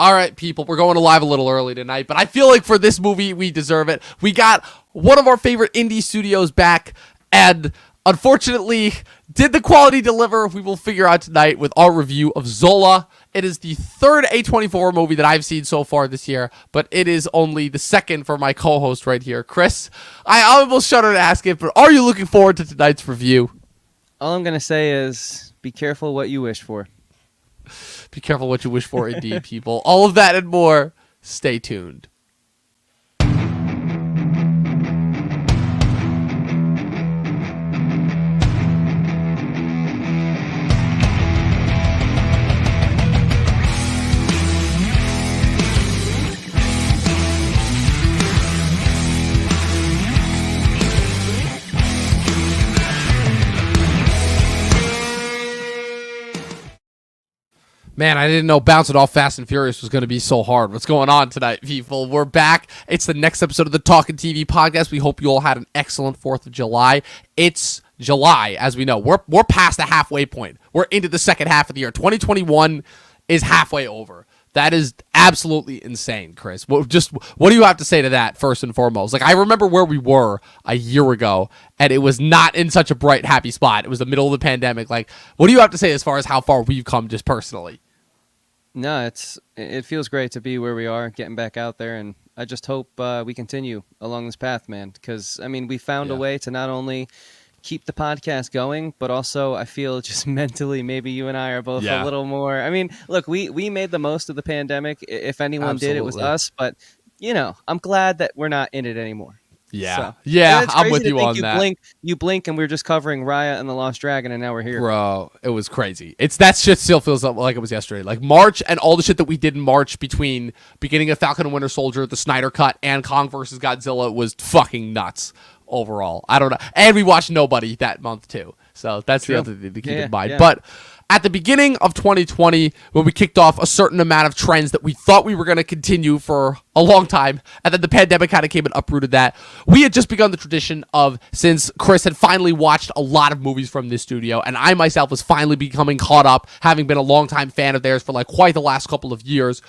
All right, people, we're going to live a little early tonight, but I feel like for this movie, we deserve it. We got one of our favorite indie studios back, and unfortunately, did the quality deliver? We will figure out tonight with our review of Zola. It is the third A24 movie that I've seen so far this year, but it is only the second for my co-host right here, Chris. I almost shudder to ask it, but are you looking forward to tonight's review? All I'm going to say is be careful what you wish for. Be careful what you wish for, indeed, people. All of that and more. Stay tuned. Man, I didn't know bouncing off Fast and Furious was going to be so hard. What's going on tonight, people? We're back. It's the next episode of the Talkin TV podcast. We hope you all had an excellent 4th of July. It's July, as we know. We're past the halfway point. We're into the second half of the year. 2021 is halfway over. That is absolutely insane, Chris. What do you have to say to that, first and foremost? Like, I remember where we were a year ago, and it was not in such a bright, happy spot. It was the middle of the pandemic. Like, what do you have to say as far as how far we've come just personally? No, it feels great to be where we are, getting back out there, and I just hope we continue along this path, man. Because, I mean, we found a way to not only keep the podcast going, but also I feel just mentally, maybe you and I are both a little more. I mean, look, we made the most of the pandemic. If anyone did, it was us. But, you know, I'm glad that we're not in it anymore. Yeah, so, I'm with you on that. You blink, and we're just covering Raya and the Lost Dragon, and now we're here. Bro, it was crazy. That shit still feels like it was yesterday. Like March and all the shit that we did in March between beginning of Falcon and Winter Soldier, the Snyder Cut, and Kong vs. Godzilla was fucking nuts overall. I don't know. And we watched Nobody that month too. So that's the other thing to keep in mind. Yeah. But at the beginning of 2020, when we kicked off a certain amount of trends that we thought we were going to continue for a long time, and then the pandemic kind of came and uprooted that, we had just begun the tradition of, since Chris had finally watched a lot of movies from this studio, and I myself was finally becoming caught up, having been a longtime fan of theirs for like quite the last couple of years,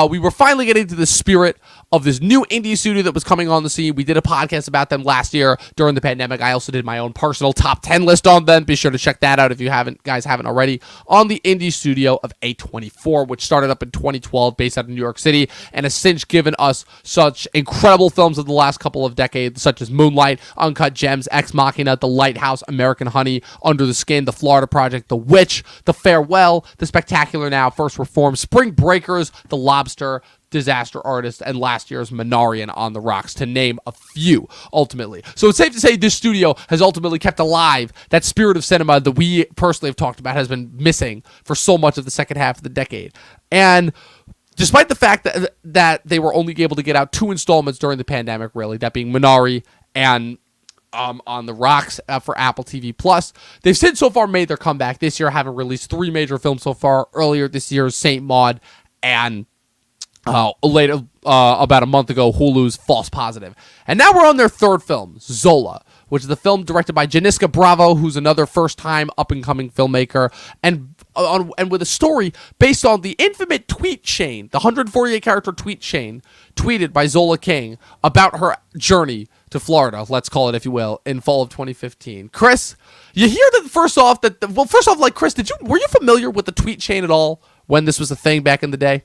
we were finally getting to the spirit of this new indie studio that was coming on the scene. We did a podcast about them last year during the pandemic. I also did my own personal top 10 list on them. Be sure to check that out if you guys haven't already, on the indie studio of A24, which started up in 2012 based out of New York City and has since given us such incredible films of the last couple of decades, such as Moonlight, Uncut Gems, Ex Machina, The Lighthouse, American Honey, Under the Skin, The Florida Project, The Witch, The Farewell, The Spectacular Now, First Reform, Spring Breakers, The Lobster, Disaster Artist, and last year's Minari and On the Rocks, to name a few, ultimately. So it's safe to say this studio has ultimately kept alive that spirit of cinema that we personally have talked about has been missing for so much of the second half of the decade. And despite the fact that they were only able to get out 2 installments during the pandemic, really, that being Minari and On the Rocks for Apple TV Plus, they've since so far made their comeback this year, having released 3 major films so far. Earlier this year, Saint Maud, and later, about a month ago, Hulu's False Positive. And now we're on their third film, Zola, which is the film directed by Janiska Bravo, who's another first-time up-and-coming filmmaker, and with a story based on the infamous tweet chain, the 148-character tweet chain, tweeted by Zola King about her journey to Florida, let's call it, if you will, in fall of 2015. Chris, you hear that first off, like, Chris, were you familiar with the tweet chain at all when this was a thing back in the day?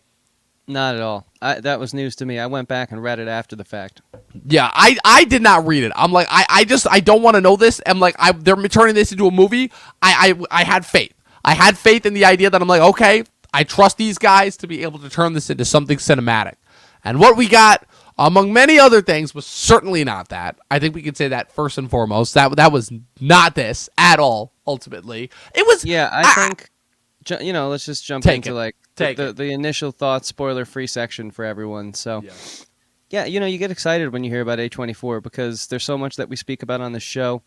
Not at all. That was news to me. I went back and read it after the fact. Yeah, I did not read it. I'm like, I don't want to know this. I'm like, they're turning this into a movie. I had faith. I had faith in the idea that I'm like, okay, I trust these guys to be able to turn this into something cinematic. And what we got, among many other things, was certainly not that. I think we could say that first and foremost. That was not this at all, ultimately. It was... Yeah, I think... You know, let's just jump into the initial thoughts, spoiler-free section for everyone. So, yeah, you know, you get excited when you hear about A24 because there's so much that we speak about on the show.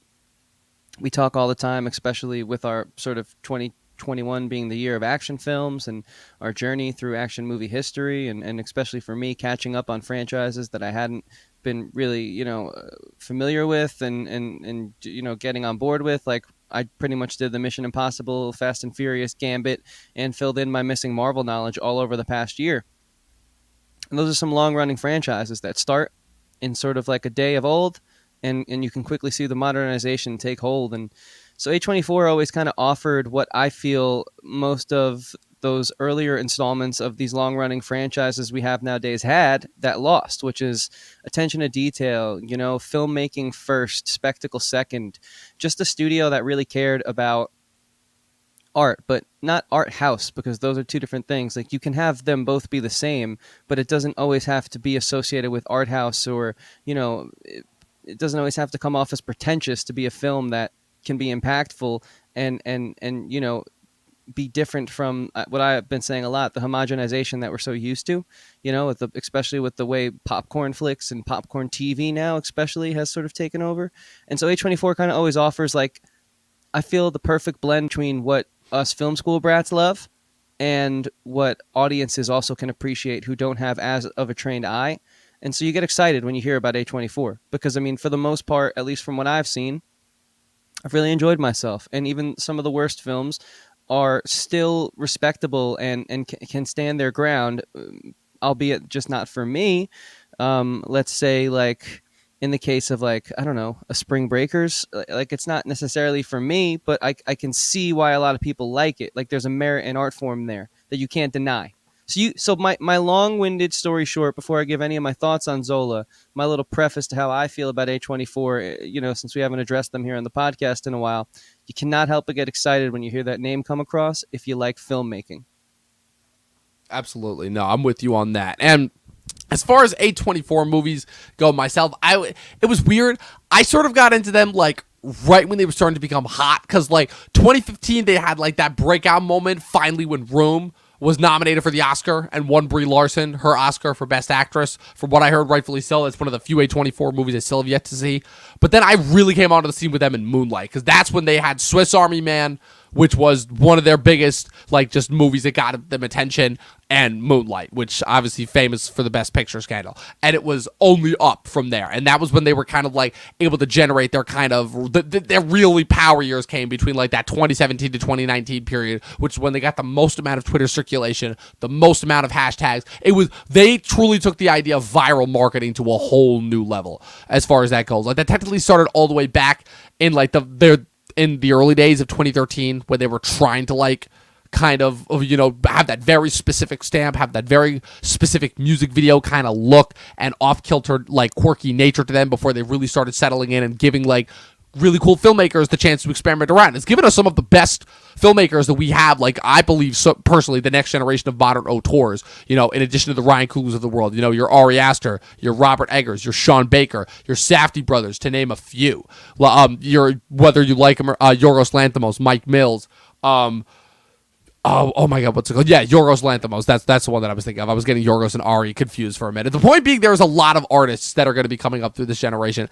We talk all the time, especially with our sort of 2021 being the year of action films and our journey through action movie history, and especially for me, catching up on franchises that I hadn't been really, you know, familiar with and you know, getting on board with. Like, I pretty much did the Mission Impossible, Fast and Furious gambit and filled in my missing Marvel knowledge all over the past year. And those are some long-running franchises that start in sort of like a day of old, and you can quickly see the modernization take hold. And so A24 always kind of offered what I feel most of those earlier installments of these long-running franchises we have nowadays had that lost, which is attention to detail, filmmaking first, spectacle second, just a studio that really cared about art, but not art house, because those are two different things. Like, you can have them both be the same, but it doesn't always have to be associated with art house, or it doesn't always have to come off as pretentious to be a film that can be impactful and be different from what I've been saying a lot, the homogenization that we're so used to, especially with the way popcorn flicks and popcorn TV now especially has sort of taken over. And so A24 kind of always offers, like, I feel the perfect blend between what us film school brats love and what audiences also can appreciate who don't have as of a trained eye. And so you get excited when you hear about A24 because, I mean, for the most part, at least from what I've seen, I've really enjoyed myself. And even some of the worst films are still respectable and can stand their ground, albeit just not for me. Let's say, like, in the case of, like, I don't know, a Spring Breakers, like, it's not necessarily for me, but I can see why a lot of people like it. Like, there's a merit in art form there that you can't deny. So my long-winded story short, before I give any of my thoughts on Zola, my little preface to how I feel about A24, since we haven't addressed them here on the podcast in a while, you cannot help but get excited when you hear that name come across if you like filmmaking. Absolutely. No, I'm with you on that. And as far as A24 movies go myself, it was weird. I sort of got into them, like, right when they were starting to become hot, because, like, 2015, they had, like, that breakout moment finally when Room was nominated for the Oscar and won Brie Larson her Oscar for Best Actress. From what I heard, rightfully so. It's one of the few A24 movies I still have yet to see. But then I really came onto the scene with them in Moonlight, because that's when they had Swiss Army Man, which was one of their biggest, like, just movies that got them attention, and Moonlight, which obviously famous for the Best Picture scandal. And it was only up from there. And that was when they were kind of, like, able to generate their kind of, their really power years came between, like, that 2017 to 2019 period, which is when they got the most amount of Twitter circulation, the most amount of hashtags. They truly took the idea of viral marketing to a whole new level as far as that goes. Like, that technically started all the way back in, like, in the early days of 2013, when they were trying to, like, kind of, have that very specific stamp, have that very specific music video kind of look and off-kilter, like, quirky nature to them before they really started settling in and giving, like, really cool filmmakers the chance to experiment around. It's given us some of the best filmmakers that we have, like, I believe, so personally, the next generation of modern auteurs, in addition to the Ryan Coogles of the world, your Ari Aster, your Robert Eggers, your Sean Baker, your Safdie brothers, to name a few. Whether you like them, Yorgos Lanthimos, Mike Mills, Oh my God, what's it called? Yeah, Yorgos Lanthimos. That's the one that I was thinking of. I was getting Yorgos and Ari confused for a minute. The point being, there's a lot of artists that are going to be coming up through this generation.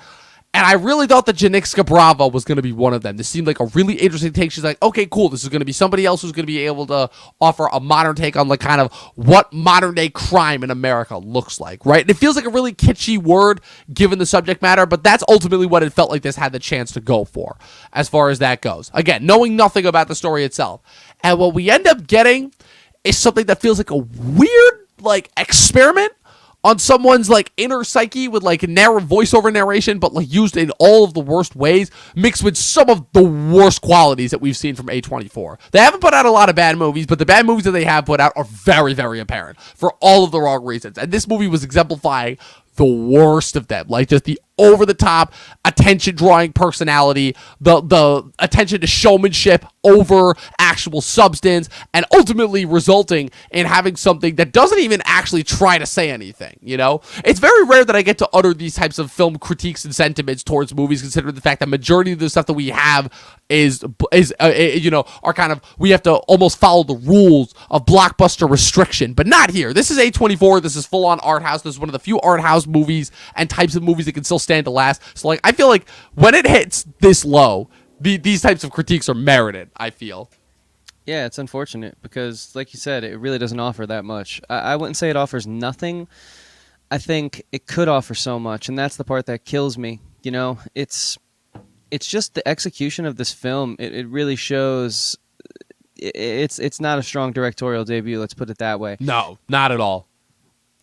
And I really thought that Janicska Bravo was going to be one of them. This seemed like a really interesting take. She's like, okay, cool. This is going to be somebody else who's going to be able to offer a modern take on, like, kind of what modern day crime in America looks like, right? And it feels like a really kitschy word given the subject matter, but that's ultimately what it felt like this had the chance to go for as far as that goes. Again, knowing nothing about the story itself. And what we end up getting is something that feels like a weird, like, experiment on someone's, like, inner psyche with, like, voiceover narration, but, like, used in all of the worst ways, mixed with some of the worst qualities that we've seen from A24. They haven't put out a lot of bad movies, but the bad movies that they have put out are very, very apparent for all of the wrong reasons. And this movie was exemplifying the worst of them, like, just the over-the-top, attention-drawing personality, the attention to showmanship over actual substance, and ultimately resulting in having something that doesn't even actually try to say anything, It's very rare that I get to utter these types of film critiques and sentiments towards movies, considering the fact that majority of the stuff that we have is are kind of, we have to almost follow the rules of blockbuster restriction, but not here. This is A24. This is full-on art house. This is one of the few art house movies and types of movies that can still stand to last. So, like, I feel like when it hits this low, these types of critiques are merited, I feel. Yeah, it's unfortunate because, like you said, it really doesn't offer that much. I wouldn't say it offers nothing. I think it could offer so much, and that's the part that kills me. It's just the execution of this film. It really shows it's not a strong directorial debut, let's put it that way. No, not at all.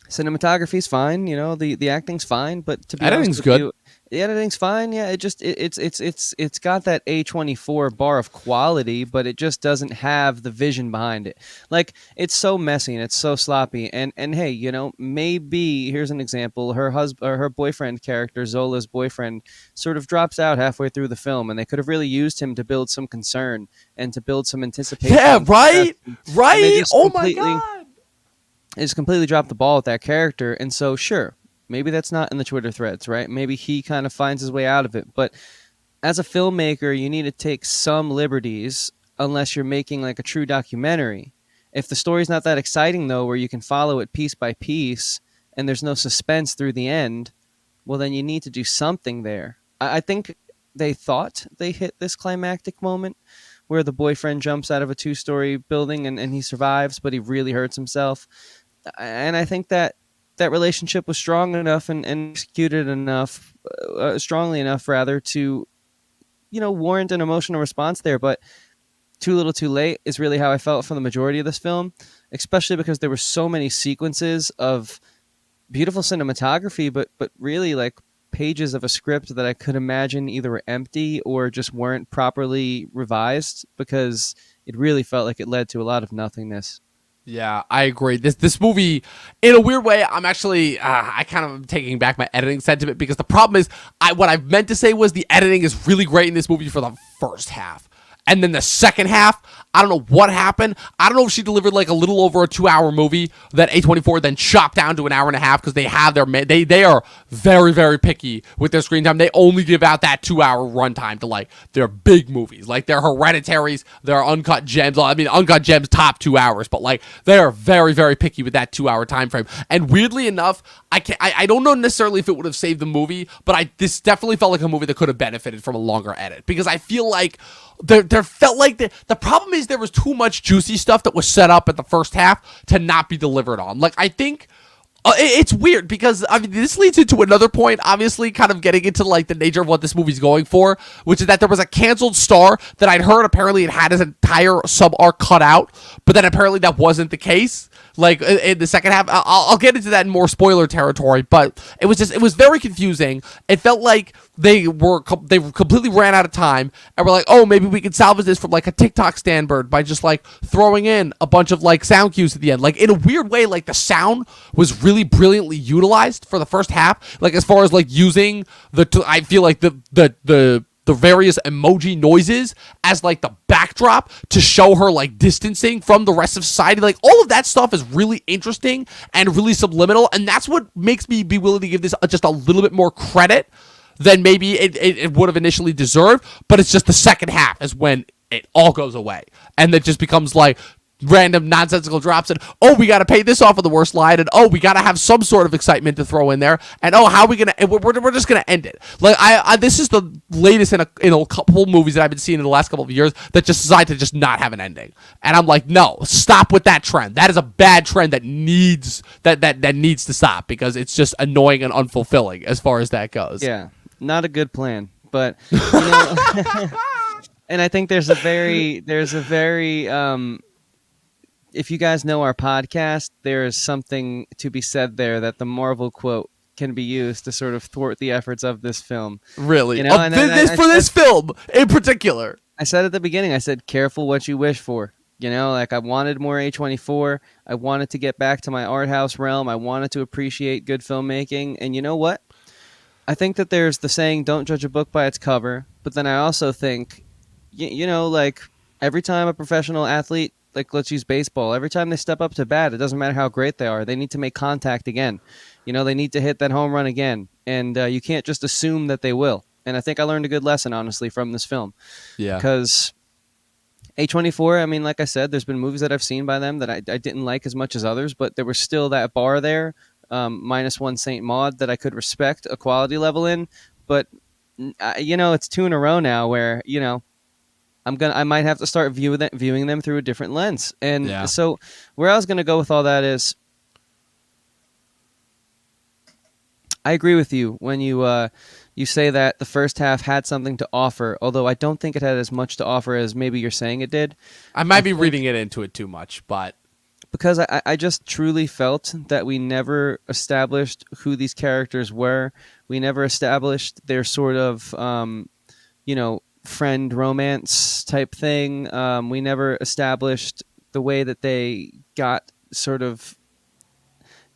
Cinematography's fine, the acting's fine, but to be editing's honest with good. you, the editing's fine. Yeah, it's got that A24 bar of quality, but it just doesn't have the vision behind it. Like, it's so messy and it's so sloppy. And hey, maybe here's an example: her husband or her boyfriend character, Zola's boyfriend, sort of drops out halfway through the film, and they could have really used him to build some concern and to build some anticipation. Yeah, right. Oh my god. They just completely dropped the ball with that character, and so sure, maybe that's not in the Twitter threads, right? Maybe he kind of finds his way out of it. But as a filmmaker, you need to take some liberties unless you're making like a true documentary. If the story's not that exciting, though, where you can follow it piece by piece and there's no suspense through the end, well, then you need to do something there. I think they thought they hit this climactic moment where the boyfriend jumps out of a 2-story building and he survives, but he really hurts himself. And I think that relationship was strong enough and executed enough, strongly enough rather, to, warrant an emotional response there. But too little too late is really how I felt for the majority of this film, especially because there were so many sequences of beautiful cinematography, but really like pages of a script that I could imagine either were empty or just weren't properly revised, because it really felt like it led to a lot of nothingness. Yeah, I agree. This movie, in a weird way, I'm actually I kind of am taking back my editing sentiment, because the problem is what I meant to say was the editing is really great in this movie for the first half. And then the second half, I don't know what happened. I don't know if she delivered like a little over a 2-hour movie that A24 then chopped down to an hour and a half, because they have they are very, very picky with their screen time. They only give out that 2-hour runtime to like their big movies, like their Hereditaries, their Uncut Gems. I mean, Uncut Gems top 2 hours, but like they are very, very picky with that 2-hour time frame. And weirdly enough, I don't know necessarily if it would have saved the movie, but this definitely felt like a movie that could have benefited from a longer edit, because I feel like there felt like the problem is there was too much juicy stuff that was set up at the first half to not be delivered on. Like, I think it's weird, because I mean, this leads into another point, obviously kind of getting into like the nature of what this movie's going for, which is that there was a canceled star that I'd heard apparently it had his entire sub arc cut out, but then apparently that wasn't the case. Like in the second half, I'll get into that in more spoiler territory, but it was very confusing. It felt like they completely ran out of time and were like, oh, maybe we could salvage this from like a TikTok standbird by just like throwing in a bunch of like sound cues at the end. Like, in a weird way, like the sound was really brilliantly utilized for the first half. Like, as far as like using I feel like the various emoji noises as like the backdrop to show her like distancing from the rest of society. Like, all of that stuff is really interesting and really subliminal, and that's what makes me be willing to give this just a little bit more credit than maybe it would have initially deserved. But it's just the second half is when it all goes away, and it just becomes like random nonsensical drops, and oh, we got to pay this off of the worst line, and oh, we got to have some sort of excitement to throw in there, and oh, how are we gonna we're just gonna end it. Like, I this is the latest in a couple movies that I've been seeing in the last couple of years that just decide to just not have an ending, and I'm like, no, stop with that trend. That is a bad trend that needs to stop, because it's just annoying and unfulfilling as far as that goes. Yeah, not a good plan, but and I think there's a very if you guys know our podcast, there is something to be said there that the Marvel quote can be used to sort of thwart the efforts of this film. Really? This film in particular. I said at the beginning, I said, careful what you wish for. Like, I wanted more A24. I wanted to get back to my art house realm. I wanted to appreciate good filmmaking. And you know what? I think that there's the saying, don't judge a book by its cover. But then I also think, like, every time a professional athlete, like, let's use baseball, every time they step up to bat, it doesn't matter how great they are, they need to make contact again. They need to hit that home run again. And you can't just assume that they will. And I think I learned a good lesson, honestly, from this film. Yeah. Because A24, I mean, like I said, there's been movies that I've seen by them that I didn't like as much as others, but there was still that bar there, minus one Saint Maud, that I could respect a quality level in. But, it's 2 in a row now where, I might have to start viewing them through a different lens. And so where I was going to go with all that is, I agree with you when you say that the first half had something to offer, although I don't think it had as much to offer as maybe you're saying it did. I might be reading it into it too much, but because I just truly felt that we never established who these characters were. We never established their sort of, friend romance type thing. We never established the way that they got sort of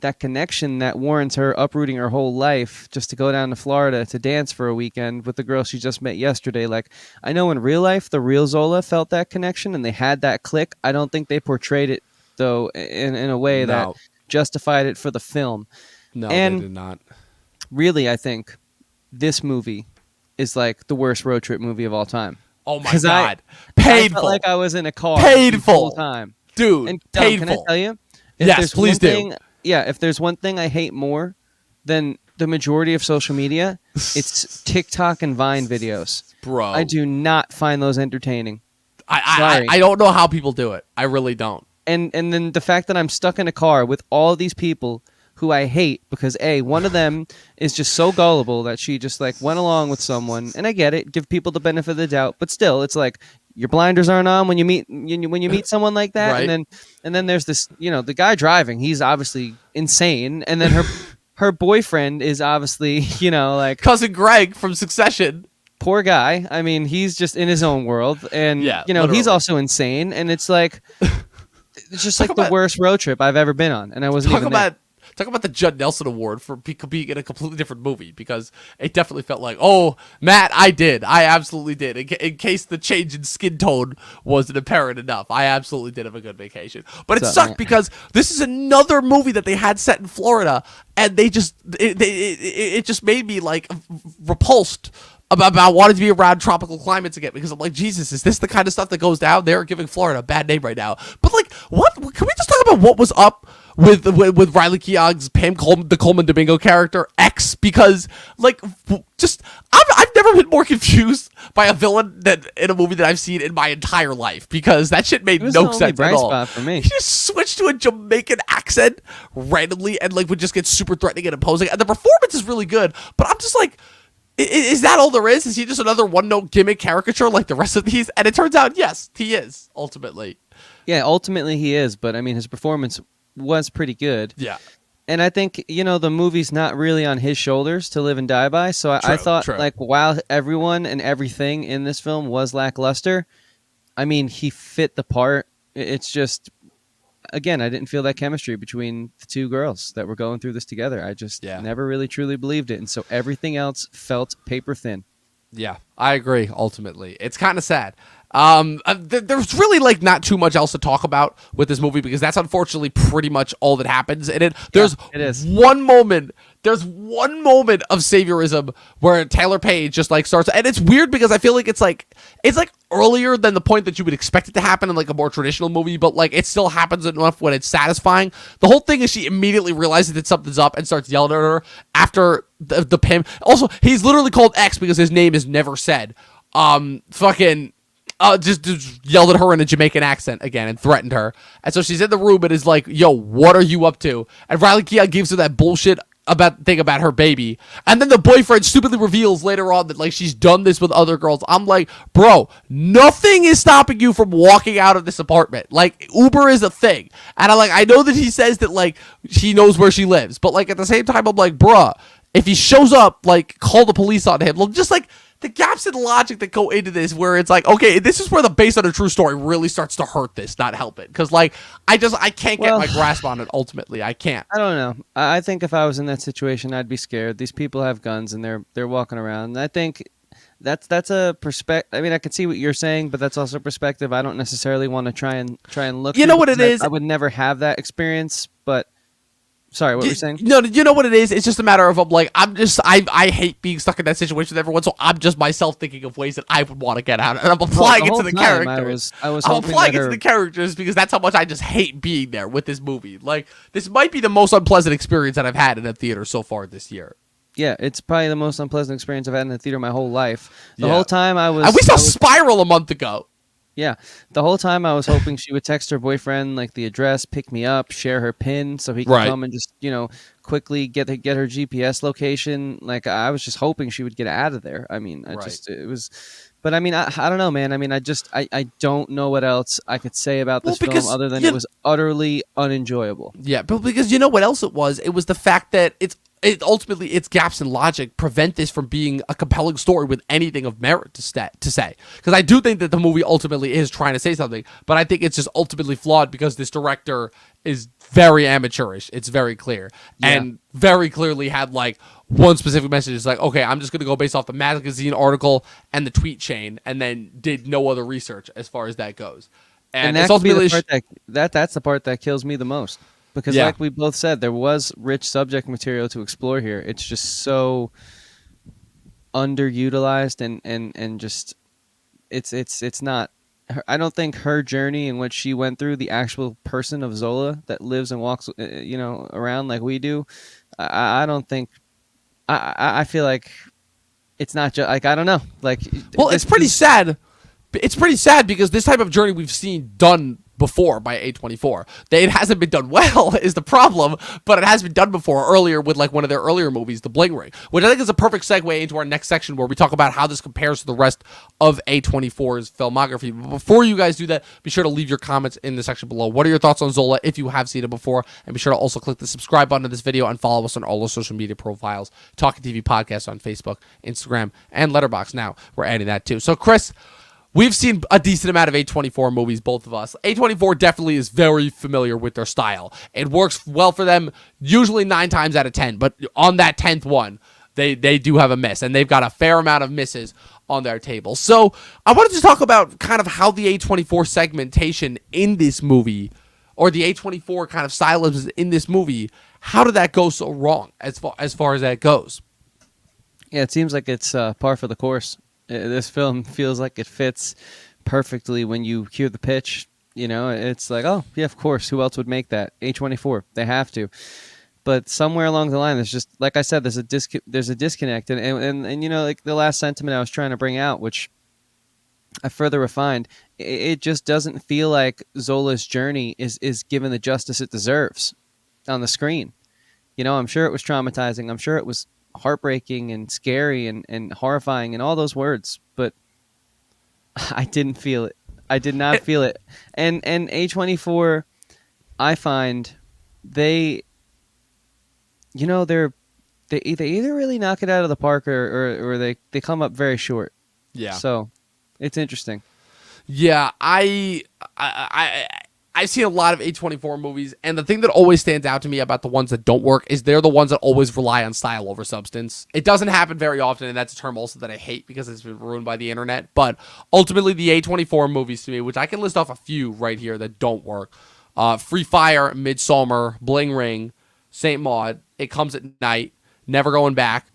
that connection that warrants her uprooting her whole life just to go down to Florida to dance for a weekend with the girl she just met yesterday. Like, I know in real life, the real Zola felt that connection and they had that click. I don't think they portrayed it, though, in a way that justified it for the film. No, and they did not. Really, I think this movie is like the worst road trip movie of all time. Oh my God. Painful. I felt like I was in a car painful the whole time. Dude, and painful. Can I tell you? Yes, please do. If there's one thing I hate more than the majority of social media, it's TikTok and Vine videos. Bro. I do not find those entertaining. I don't know how people do it. I really don't. And then the fact that I'm stuck in a car with all these people who I hate because one of them is just so gullible that she just like went along with someone, and I get it, give people the benefit of the doubt, but still, it's like your blinders aren't on when you meet someone like that, right. and then there's this, the guy driving, he's obviously insane, and then her boyfriend is obviously like cousin Greg from Succession. Poor guy. I mean, he's just in his own world, and literally. He's also insane, and it's like it's just like the worst road trip I've ever been on, and I wasn't even there. Talk about the Judd Nelson Award for being in a completely different movie, because it definitely felt like, oh, Matt, I absolutely did. In case the change in skin tone wasn't apparent enough, I absolutely did have a good vacation. But it sucked because this is another movie that they had set in Florida, and it just made me like repulsed about wanting to be around tropical climates again, because I'm like, Jesus, is this the kind of stuff that goes down? They're giving Florida a bad name right now. But like, what? Can we just talk about what was up with Riley Keogh's the Coleman Domingo character X? Because like, just I've never been more confused by a villain than in a movie that I've seen in my entire life, because that shit made no sense at all. Spot for me. He just switched to a Jamaican accent randomly and like would just get super threatening and imposing, and the performance is really good. But I'm just like, is that all there is? Is he just another one-note gimmick caricature like the rest of these? And it turns out, yes, he is, ultimately. Yeah, ultimately he is, but I mean, his performance was pretty good. Yeah. And I think, the movie's not really on his shoulders to live and die by, so I thought, like, while everyone and everything in this film was lackluster, I mean, he fit the part. It's just, again, I didn't feel that chemistry between the two girls that were going through this together. I just never really truly believed it. And so everything else felt paper thin. Yeah, I agree, ultimately. It's kind of sad. There's really like not too much else to talk about with this movie, because that's unfortunately pretty much all that happens in it. There's one moment of saviorism where Taylor Page just like starts, and it's weird because I feel like it's like earlier than the point that you would expect it to happen in like a more traditional movie, but like it still happens enough when it's satisfying. The whole thing is she immediately realizes that something's up and starts yelling at her after the pimp. Also, he's literally called X because his name is never said. Just yelled at her in a Jamaican accent again and threatened her. And so she's in the room and is like, yo, what are you up to? And Riley Keough gives her that bullshit about her baby. And then the boyfriend stupidly reveals later on that like she's done this with other girls. I'm like, bro, nothing is stopping you from walking out of this apartment. Like, Uber is a thing. And I know that he says that like he knows where she lives, but like at the same time I'm like, bruh, if he shows up, like, call the police on him. Just like the gaps in logic that go into this, where it's like, okay, this is where the based on a true story really starts to hurt this, not help it. Because like I can't get my grasp on it. Ultimately, I can't. I don't know. I think if I was in that situation, I'd be scared. These people have guns and they're walking around. And I think that's a perspective. I mean, I can see what you're saying, but that's also a perspective I don't necessily want to try and look. You know what it is? I would never have that experience, but. Sorry, what were you saying? No, you know what it is? It's just a matter of like, I hate being stuck in that situation with everyone, so I'm just myself thinking of ways that I would want to get out, and I'm applying it to the characters. I'm applying it to the characters because that's how much I just hate being there with this movie. Like, this might be the most unpleasant experience that I've had in a theater so far this year. Yeah, it's probably the most unpleasant experience I've had in the theater my whole life. The whole time I was... And we saw Spiral a month ago. Yeah, the whole time I was hoping she would text her boyfriend like the address, pick me up, share her PIN so he can come and just quickly get her GPS location. Like I was just hoping she would get out of there. I mean, it was But I mean, I don't know, man. I mean, I don't know what else I could say about this film other than it was utterly unenjoyable. Yeah, but because you know what else it was? It was the fact that ultimately its gaps in logic prevent this from being a compelling story with anything of merit to say. Because I do think that the movie ultimately is trying to say something, but I think it's just ultimately flawed because this director is very amateurish. It's very clear. And very clearly had like one specific message. It's like, okay, I'm just going to go based off the magazine article and the tweet chain, and then did no other research as far as that goes. And that's ultimately the part that's the part that kills me the most. Because like we both said, there was rich subject material to explore here. It's just so underutilized and just it's not. I don't think her journey and what she went through, the actual person of Zola that lives and walks, around like we do, I don't think. I feel like it's not just like I don't know. Like, well, it's pretty sad. It's pretty sad because this type of journey we've seen done before by A24. It hasn't been done well is the problem, but it has been done before earlier with like one of their earlier movies, The Bling Ring, which I think is a perfect segue into our next section where we talk about how this compares to the rest of A24's filmography. But before you guys do that, be sure to leave your comments in the section below. What are your thoughts on Zola if you have seen it before? And be sure to also click the subscribe button to this video and follow us on all our social media profiles. Talkin TV Podcast on Facebook, Instagram, and Letterboxd. Now we're adding that too. So Chris, we've seen a decent amount of A24 movies, both of us. A24 definitely is very familiar with their style. It works well for them, usually 9 times out of 10. But on that 10th one, they do have a miss. And they've got a fair amount of misses on their table. So I wanted to talk about kind of how the A24 segmentation in this movie, or the A24 kind of stylism in this movie, how did that go so wrong as far as that goes? Yeah, it seems like it's par for the course. This film feels like it fits perfectly when you hear the pitch. It's like, oh, yeah, of course. Who else would make that? A24. They have to. But somewhere along the line, there's just, like I said, there's a disconnect. And like the last sentiment I was trying to bring out, which I further refined, it just doesn't feel like Zola's journey is given the justice it deserves on the screen. I'm sure it was traumatizing. I'm sure it was heartbreaking and scary and horrifying and all those words, but I didn't feel it. I did not feel it. And A24, I find they either really knock it out of the park or they come up very short. Yeah. So it's interesting. Yeah, I've seen a lot of A24 movies, and the thing that always stands out to me about the ones that don't work is they're the ones that always rely on style over substance. It doesn't happen very often, and that's a term also that I hate because it's been ruined by the internet. But ultimately, the A24 movies to me, which I can list off a few right here that don't work: Free Fire, Midsommar, Bling Ring, Saint Maud, It Comes at Night, Never Going Back,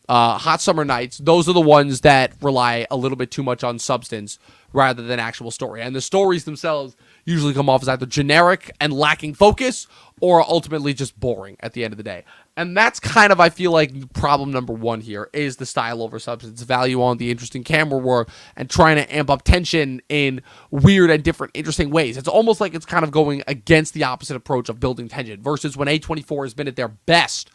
Hot Summer Nights. Those are the ones that rely a little bit too much on substance rather than actual story. And the stories themselves usually come off as either generic and lacking focus or ultimately just boring at the end of the day. And that's kind of, I feel like, problem number one here is the style over substance, value on the interesting camera work and trying to amp up tension in weird and different interesting ways. It's almost like it's kind of going against the opposite approach of building tension versus when A24 has been at their best.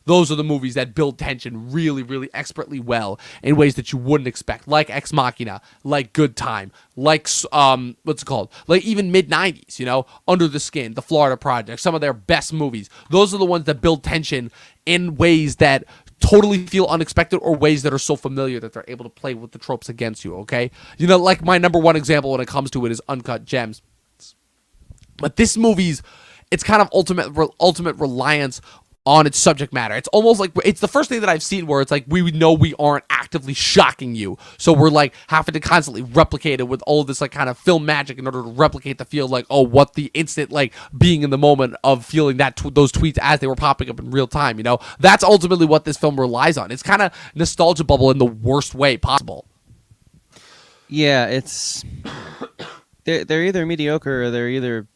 Those are the movies that build tension really, really expertly well in ways that you wouldn't expect, like Ex Machina, like Good Time, like, what's it called? Like even mid-90s, Under the Skin, The Florida Project, some of their best movies. Those are the ones that build tension in ways that totally feel unexpected or ways that are so familiar that they're able to play with the tropes against you, okay? Like my number one example when it comes to it is Uncut Gems. But this movie's, it's kind of ultimate reliance on its subject matter. It's almost like it's the first thing that I've seen where it's like we know we aren't actively shocking you, so we're like having to constantly replicate it with all of this like kind of film magic in order to replicate the feel like, oh, what the instant like being in the moment of feeling that those tweets as they were popping up in real time. That's ultimately what this film relies on. It's kind of nostalgia bubble in the worst way possible. Yeah, it's they're either mediocre or they're either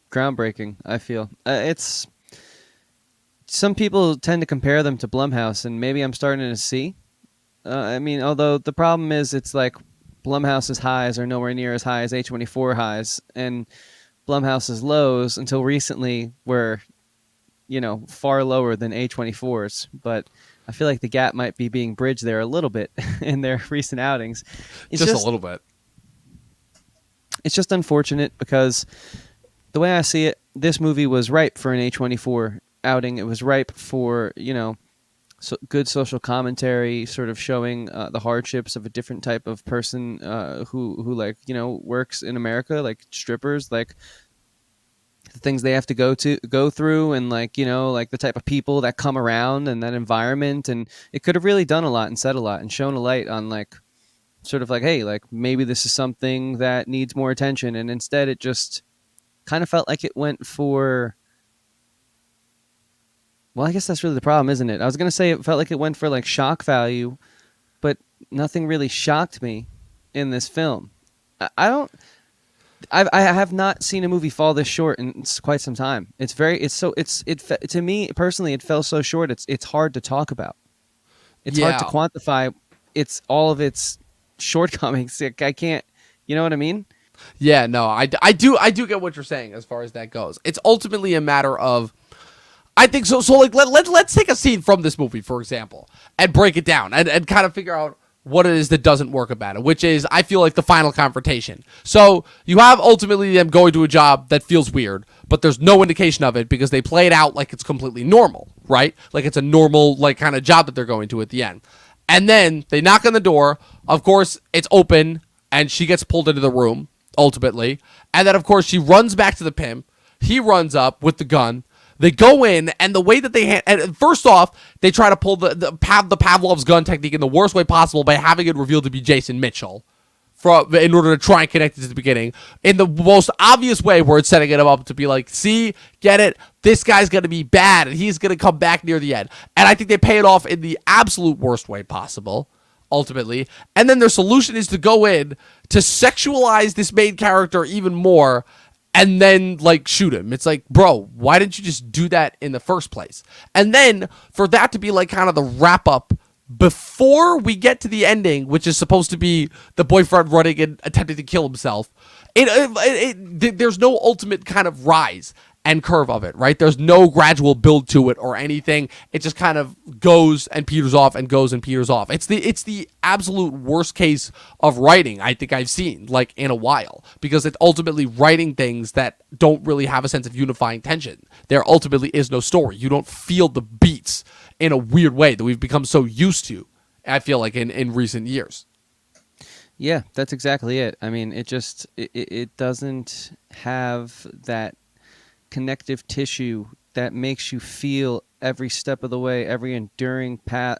groundbreaking. I feel it's. Some people tend to compare them to Blumhouse, and maybe I'm starting to see. Although the problem is it's like Blumhouse's highs are nowhere near as high as A24 highs, and Blumhouse's lows until recently were far lower than A24's, but I feel like the gap might be being bridged there a little bit in their recent outings. It's just a little bit. It's just unfortunate because the way I see it, this movie was ripe for an A24 outing. It was ripe for, good social commentary, sort of showing the hardships of a different type of person who works in America, like strippers, like the things they have to go through, and like the type of people that come around and that environment. And it could have really done a lot and said a lot and shown a light on like sort of like, hey, like maybe this is something that needs more attention. And instead it just kind of felt like it went for, well, I guess that's really the problem, isn't it? I was going to say it felt like it went for like shock value, but nothing really shocked me in this film. I have not seen a movie fall this short in quite some time. To me personally, it fell so short. It's hard to talk about. It's hard to quantify. It's all of its shortcomings. I can't, you know what I mean? Yeah, no, I do get what you're saying as far as that goes. It's ultimately a matter of, I think so like let's take a scene from this movie, for example, and break it down and kind of figure out what it is that doesn't work about it, which is, I feel like, the final confrontation. So you have ultimately them going to a job that feels weird, but there's no indication of it because they play it out like it's completely normal, right? Like it's a normal like kind of job that they're going to at the end. And then they knock on the door. Of course, it's open and she gets pulled into the room ultimately. And then of course she runs back to the pimp. He runs up with the gun. They go in, and the way that and first off, they try to pull the Pavlov's gun technique in the worst way possible by having it revealed to be Jason Mitchell, in order to try and connect it to the beginning. In the most obvious way, where it's setting it up to be like, see, get it? This guy's going to be bad, and he's going to come back near the end. And I think they pay it off in the absolute worst way possible, ultimately. And then their solution is to go in to sexualize this main character even more, and then like shoot him. It's like, bro, why didn't you just do that in the first place? And then for that to be like kind of the wrap up before we get to the ending, which is supposed to be the boyfriend running and attempting to kill himself, there's no ultimate kind of rise and curve of it, right? There's no gradual build to it or anything. It just kind of goes and peters off and goes and peters off. It's the absolute worst case of writing I think I've seen like in a while, because it's ultimately writing things that don't really have a sense of unifying tension. There ultimately is no story. You don't feel the beats in a weird way that we've become so used to, I feel like, in recent years. Yeah, that's exactly it. I mean, it doesn't have that connective tissue that makes you feel every step of the way, every enduring path,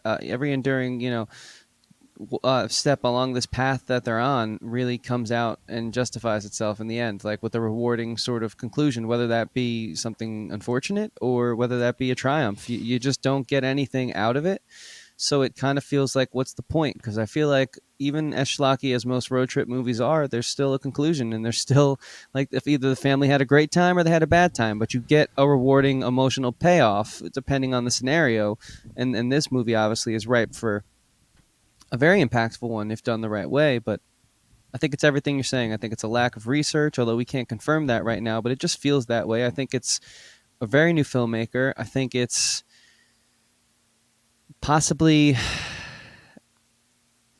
step along this path that they're on really comes out and justifies itself in the end, like with a rewarding sort of conclusion, whether that be something unfortunate or whether that be a triumph. You just don't get anything out of it. So it kind of feels like, what's the point? Because I feel like even as schlocky as most road trip movies are, there's still a conclusion, and there's still like, if either the family had a great time or they had a bad time, but you get a rewarding emotional payoff depending on the scenario. And this movie obviously is ripe for a very impactful one if done the right way. But I think it's everything you're saying. I think it's a lack of research, although we can't confirm that right now, but it just feels that way. I think it's a very new filmmaker. I think it's possibly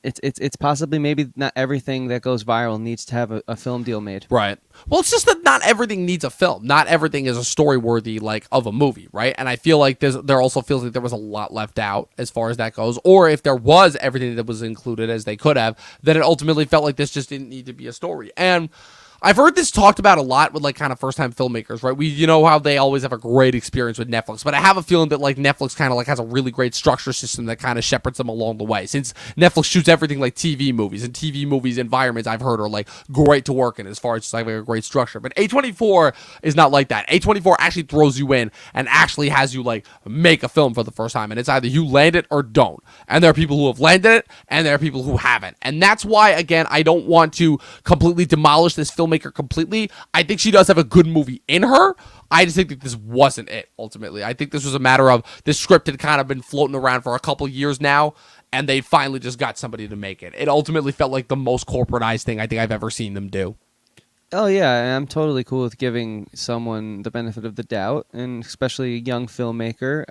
maybe not everything that goes viral needs to have a film deal made. Right. Well, it's just that not everything needs a film. Not everything is a story worthy like of a movie, right? And I feel like there also feels like there was a lot left out as far as that goes. Or if there was everything that was included as they could have, then it ultimately felt like this just didn't need to be a story. And I've heard this talked about a lot with like kind of first time filmmakers, right? You know how they always have a great experience with Netflix, but I have a feeling that like Netflix kind of like has a really great structure system that kind of shepherds them along the way. Since Netflix shoots everything like TV movies, and TV movies environments I've heard are like great to work in as far as just having a great structure. But A24 is not like that. A24 actually throws you in and actually has you like make a film for the first time, and it's either you land it or don't. And there are people who have landed it, and there are people who haven't. And that's why, again, I don't want to completely demolish this filmmaker completely. I think she does have a good movie in her. I just think that this wasn't it, ultimately. I think this was a matter of this script had kind of been floating around for a couple years now, and they finally just got somebody to make it. It ultimately felt like the most corporatized thing I think I've ever seen them do. Oh yeah, I'm totally cool with giving someone the benefit of the doubt, and especially a young filmmaker.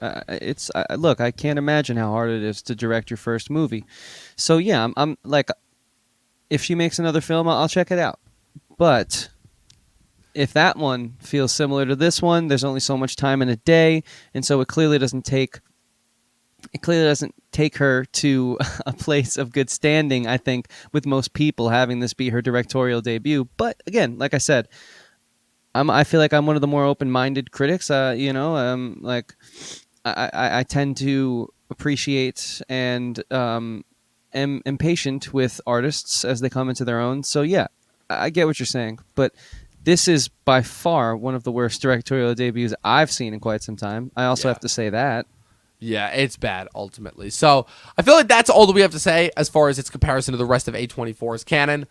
Look, I can't imagine how hard it is to direct your first movie. So yeah, I'm like, if she makes another film, I'll check it out. But if that one feels similar to this one, there's only so much time in a day, and so it clearly doesn't take her to a place of good standing, I think, with most people having this be her directorial debut. But again, like I said, I feel like I'm one of the more open-minded critics. Like I tend to appreciate and am patient with artists as they come into their own. So yeah, I get what you're saying, but this is by far one of the worst directorial debuts I've seen in quite some time. I also have to say that. Yeah, it's bad, ultimately. So I feel like that's all that we have to say as far as its comparison to the rest of A24's canon.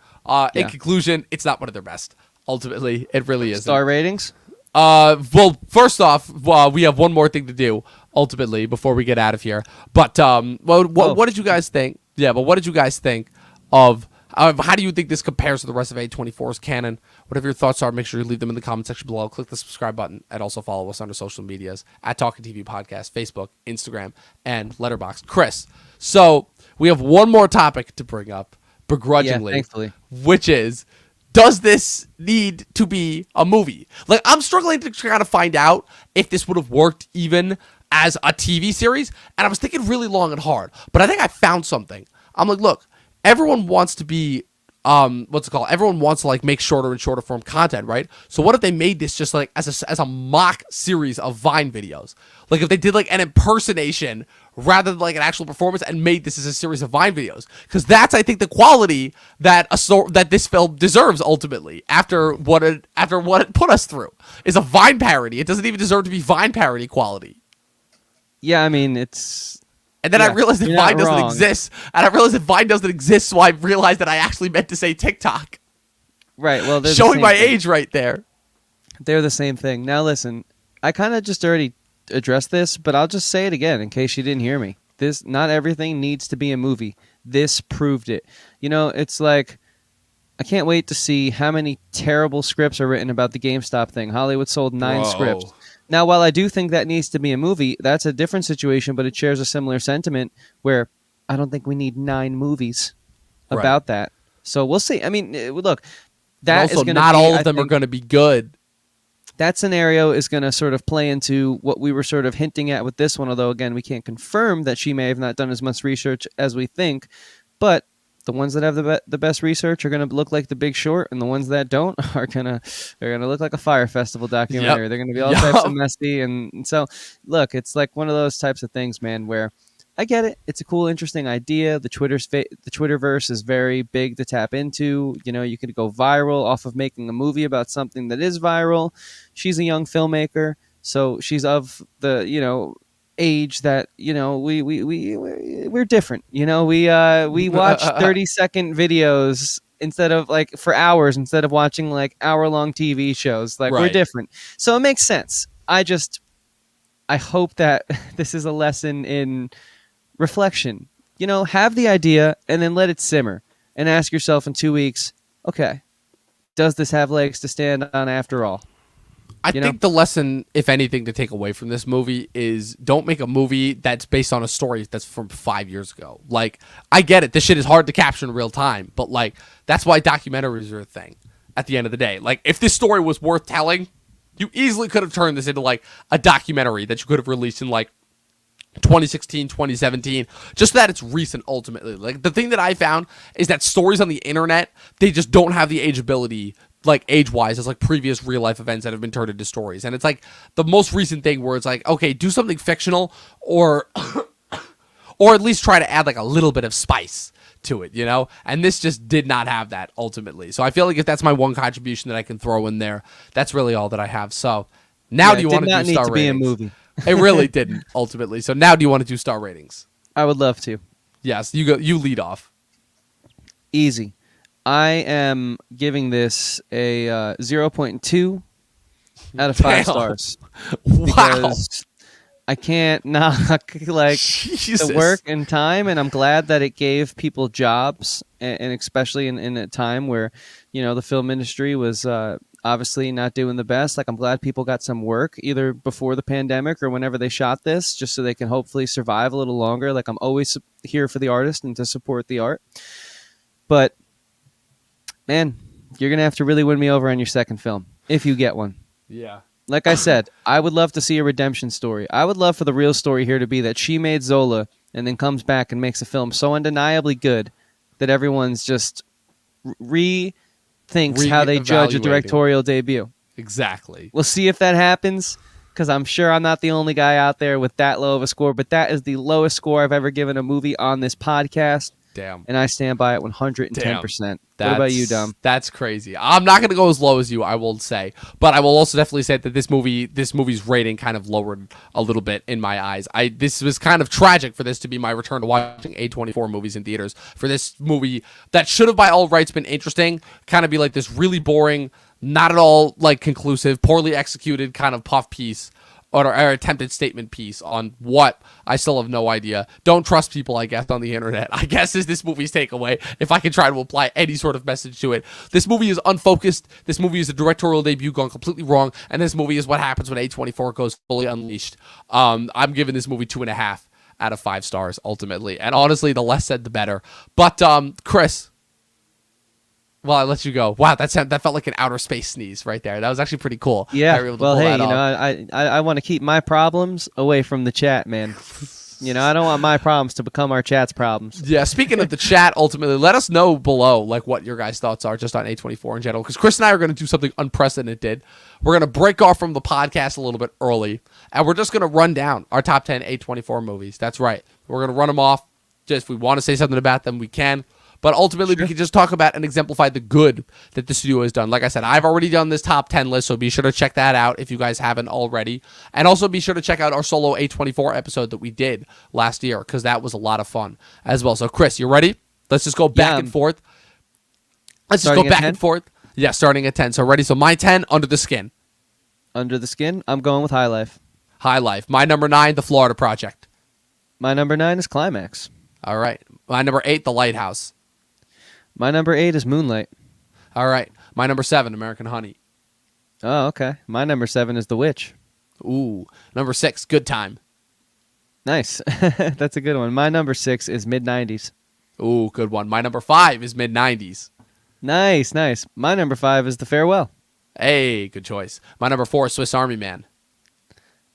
In conclusion, it's not one of their best. Ultimately, it really isn't. Star ratings? Well, first off, we have one more thing to do, ultimately, before we get out of here. But what did you guys think? Yeah, but what did you guys think of... how do you think this compares to the rest of A24's canon? Whatever your thoughts are, make sure you leave them in the comment section below. Click the subscribe button and also follow us on our social medias at Talkin TV Podcast, Facebook, Instagram, and Letterboxd. Chris, so we have one more topic to bring up, begrudgingly, thankfully, which is, does this need to be a movie? Like, I'm struggling to kind of find out if this would have worked even as a TV series, and I was thinking really long and hard, but I think I found something. I'm like, look, everyone wants to be, everyone wants to like make shorter and shorter form content, right? So what if they made this just like as a mock series of Vine videos? Like if they did like an impersonation rather than like an actual performance and made this as a series of Vine videos, because that's, I think, the quality that that this film deserves ultimately. After what it put us through is a Vine parody. It doesn't even deserve to be Vine parody quality. Yeah, I mean it's. And then I realized that Vine doesn't exist. And I realized that Vine doesn't exist, so I realized that I actually meant to say TikTok. Right, well, they're showing my thing. age right there. They're the same thing. Now listen, I kind of just already addressed this, but I'll just say it again in case you didn't hear me. Not everything needs to be a movie. This proved it. You know, it's like, I can't wait to see how many terrible scripts are written about the GameStop thing. Hollywood sold 9 scripts. Now, while I do think that needs to be a movie, that's a different situation, but it shares a similar sentiment where I don't think we need 9 movies about that. So we'll see. I mean, look, that is going to be... not all of them are going to be good. That scenario is going to sort of play into what we were sort of hinting at with this one, although, again, we can't confirm that she may have not done as much research as we think, but... the ones that have the best research are going to look like The Big Short, and the ones that don't are they're gonna look like a Fire Festival documentary. Yep. They're going to be all types of messy, and so look, it's like one of those types of things, man, where I get it. It's a cool, interesting idea. The Twitterverse is very big to tap into. You know, you could go viral off of making a movie about something that is viral. She's a young filmmaker, so she's of the age that we're different. We watch 30-second videos instead of like for hours instead of watching like hour-long TV shows. Like we're different, so it makes sense. I hope that this is a lesson in reflection. Have the idea and then let it simmer and ask yourself in 2 weeks, okay, does this have legs to stand on after all? I think the lesson, if anything, to take away from this movie is don't make a movie that's based on a story that's from 5 years ago. Like, I get it. This shit is hard to capture in real time. But, like, that's why documentaries are a thing at the end of the day. Like, if this story was worth telling, you easily could have turned this into, like, a documentary that you could have released in, like, 2016, 2017, just that it's recent ultimately. Like, the thing that I found is that stories on the internet, they just don't have the ageability, like age-wise, as like previous real-life events that have been turned into stories. And it's like the most recent thing where it's like, okay, do something fictional or at least try to add like a little bit of spice to it, And this just did not have that ultimately. So I feel like if that's my one contribution that I can throw in there, that's really all that I have. So now do you want to do star ratings? It did not need to be a movie. It really didn't ultimately. So now do you want to do star ratings? I would love to. Yes, you lead off. Easy. I am giving this a 0.2 out of 5 stars. Wow. I can't knock like the work and time, and I'm glad that it gave people jobs and especially in a time where, the film industry was obviously not doing the best. Like, I'm glad people got some work either before the pandemic or whenever they shot this, just so they can hopefully survive a little longer. Like, I'm always here for the artist and to support the art. But, man, you're going to have to really win me over on your second film, if you get one. Yeah. Like I said, I would love to see a redemption story. I would love for the real story here to be that she made Zola and then comes back and makes a film so undeniably good that everyone's just rethinks how they judge a directorial debut. Exactly. We'll see if that happens, because I'm sure I'm not the only guy out there with that low of a score, but that is the lowest score I've ever given a movie on this podcast. Damn. And I stand by it 110%. What about you, Dom? That's crazy. I'm not going to go as low as you, I will say. But I will also definitely say that this movie's rating kind of lowered a little bit in my eyes. This was kind of tragic for this to be my return to watching A24 movies in theaters. For this movie that should have by all rights been interesting, kind of be like this really boring, not at all like conclusive, poorly executed kind of puff piece. Or attempted statement piece on what I still have no idea. Don't trust people, I guess, on the internet, I guess, is this movie's takeaway, if I can try to apply any sort of message to it. This movie is unfocused. This movie is a directorial debut gone completely wrong. And this movie is what happens when A24 goes fully unleashed. I'm giving this movie 2.5 out of 5 stars, ultimately. And honestly, the less said, the better. But, Chris... Well, I let you go. Wow, that felt like an outer space sneeze right there. That was actually pretty cool. Yeah. Well, hey, I want to keep my problems away from the chat, man. I don't want my problems to become our chat's problems. Yeah. Speaking of the chat, ultimately, let us know below like what your guys' thoughts are just on A24 in general, because Chris and I are going to do something unprecedented. We're going to break off from the podcast a little bit early, and we're just going to run down our top 10 A24 movies. That's right. We're going to run them off. Just if we want to say something about them, we can. But ultimately, we can just talk about and exemplify the good that the studio has done. Like I said, I've already done this top 10 list, so be sure to check that out if you guys haven't already. And also be sure to check out our solo A24 episode that we did last year, because that was a lot of fun as well. So, Chris, you ready? Let's just go back and forth. Let's just go back and forth. Yeah, starting at 10. So, ready? So, my 10, Under the Skin. Under the Skin? I'm going with High Life. High Life. My number 9, The Florida Project. My number 9 is Climax. All right. My number 8, The Lighthouse. My number 8 is Moonlight. All right. My number 7, American Honey. Oh, okay. My number 7 is The Witch. Ooh. Number 6, Good Time. Nice. That's a good one. My number 6 is Mid-90s. Ooh, good one. My number 5 is Mid-90s. Nice. My number 5 is The Farewell. Hey, good choice. My number 4 is Swiss Army Man.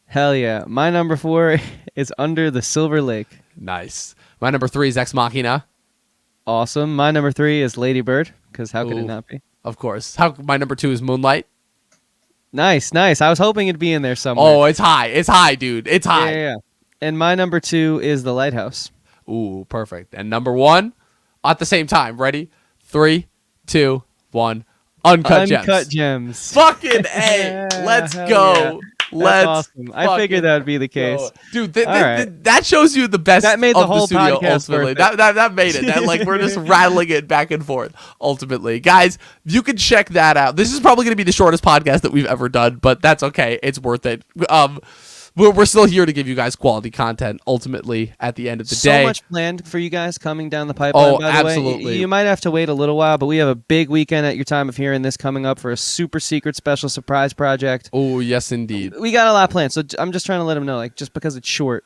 Hell yeah. My number 4 is Under the Silver Lake. Nice. My number 3 is Ex Machina. Awesome. My number 3 is Lady Bird, because how could it not be? Of course. My number 2 is Moonlight. Nice. I was hoping it'd be in there somewhere. Oh, it's high. It's high, dude. It's high. Yeah. And my number 2 is The Lighthouse. Ooh, perfect. And number 1, at the same time. Ready? 3, 2, 1. Uncut Gems. Fucking A. Let's go. Yeah. That's awesome. I figured that would be the case. Dude, that shows you the best that made of the whole studio, podcast ultimately. That made it. We're just rattling it back and forth, ultimately. Guys, you can check that out. This is probably going to be the shortest podcast that we've ever done, but that's okay. It's worth it. We're still here to give you guys quality content, ultimately, at the end of the day. So much planned for you guys coming down the pipeline, by the absolutely. way. You might have to wait a little while, but we have a big weekend at your time of hearing this coming up for a super secret special surprise project. Oh, yes, indeed. We got a lot planned, so I'm just trying to let them know, just because it's short,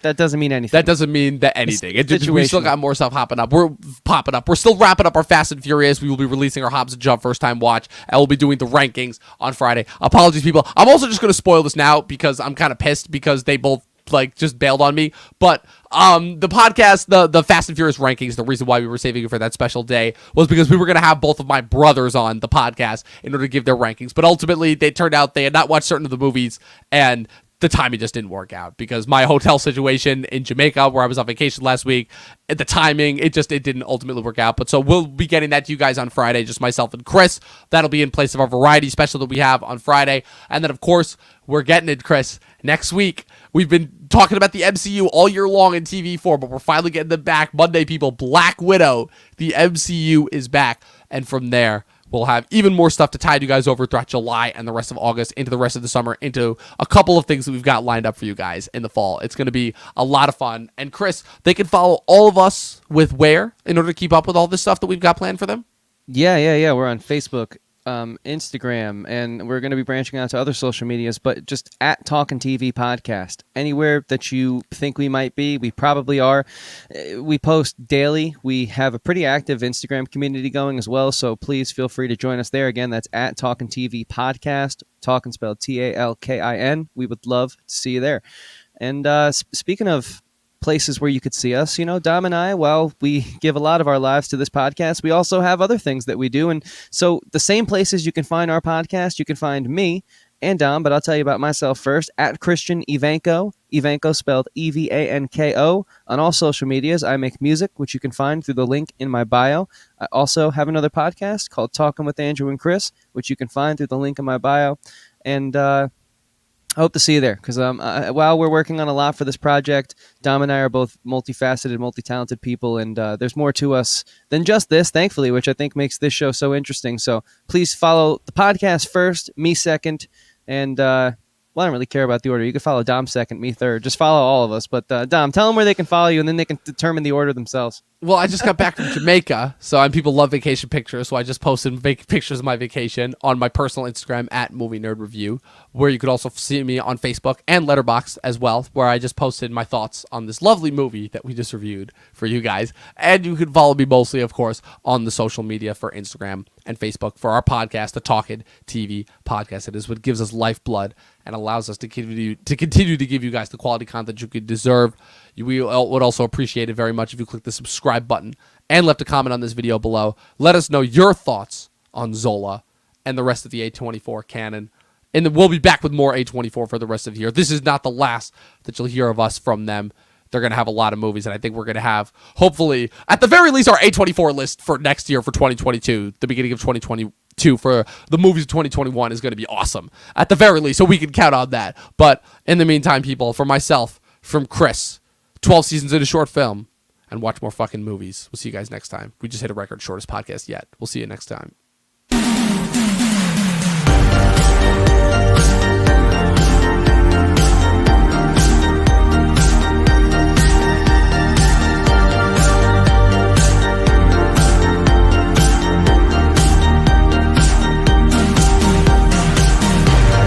that doesn't mean anything. That doesn't mean that anything. We still got more stuff popping up. We're popping up. We're still wrapping up our Fast and Furious. We will be releasing our Hobbs and Jump first time watch, and we'll be doing the rankings on Friday. Apologies, people. I'm also just going to spoil this now because I'm kind of pissed because they both just bailed on me. But the podcast, the Fast and Furious rankings, the reason why we were saving it for that special day was because we were going to have both of my brothers on the podcast in order to give their rankings. But ultimately, they turned out they had not watched certain of the movies, and the timing just didn't work out because my hotel situation in Jamaica, where I was on vacation last week, at the timing, it didn't ultimately work out. But so we'll be getting that to you guys on Friday, just myself and Chris. That'll be in place of our variety special that we have on Friday. And then, of course, we're getting it, Chris, next week. We've been talking about the MCU all year long in TV form, but we're finally getting them back Monday, people. Black Widow, the MCU is back. And from there, We'll have even more stuff to tide you guys over throughout July and the rest of August, into the rest of the summer, into a couple of things that we've got lined up for you guys in the fall. It's going to be a lot of fun. And Chris, they can follow all of us with where in order to keep up with all this stuff that we've got planned for them? Yeah. We're on Facebook, Instagram, and we're going to be branching out to other social medias, but just at Talkin TV Podcast. Anywhere that you think we might be, we probably are. We post daily. We have a pretty active Instagram community going as well, so please feel free to join us there. Again, that's at Talkin TV Podcast. Talkin spelled Talkin. We would love to see you there. And speaking of places where you could see us, Dom and I, while we give a lot of our lives to this podcast, we also have other things that we do. And so the same places you can find our podcast, you can find me and Dom, but I'll tell you about myself first, at Christian Evanko, Evanko spelled Evanko, on all social medias. I make music, which you can find through the link in my bio. I also have another podcast called Talkin with Andrew and Chris, which you can find through the link in my bio. And I hope to see you there, because while we're working on a lot for this project, Dom and I are both multifaceted, multi-talented people, and there's more to us than just this, thankfully, which I think makes this show so interesting. So please follow the podcast first, me second, and I don't really care about the order. You can follow Dom second, me third. Just follow all of us. But Dom, tell them where they can follow you, and then they can determine the order themselves. Well, I just got back from Jamaica, so people love vacation pictures, so I just posted pictures of my vacation on my personal Instagram at Movie Nerd Review, where you could also see me on Facebook and Letterboxd as well, where I just posted my thoughts on this lovely movie that we just reviewed for you guys. And you can follow me mostly, of course, on the social media for Instagram and Facebook for our podcast, the Talkin TV Podcast. It is what gives us lifeblood and allows us to continue to give you guys the quality content you could deserve. We would also appreciate it very much if you click the subscribe button and left a comment on this video below. Let us know your thoughts on Zola and the rest of the A24 canon. And then we'll be back with more A24 for the rest of the year. This is not the last that you'll hear of us from them. They're going to have a lot of movies, and I think we're going to have, hopefully, at the very least, our A24 list for next year for 2022, the beginning of 2022 for the movies of 2021 is going to be awesome. At the very least, so we can count on that. But in the meantime, people, for myself, from Chris, 12 seasons in a short film, and watch more fucking movies. We'll see you guys next time. We just hit a record shortest podcast yet. We'll see you next time.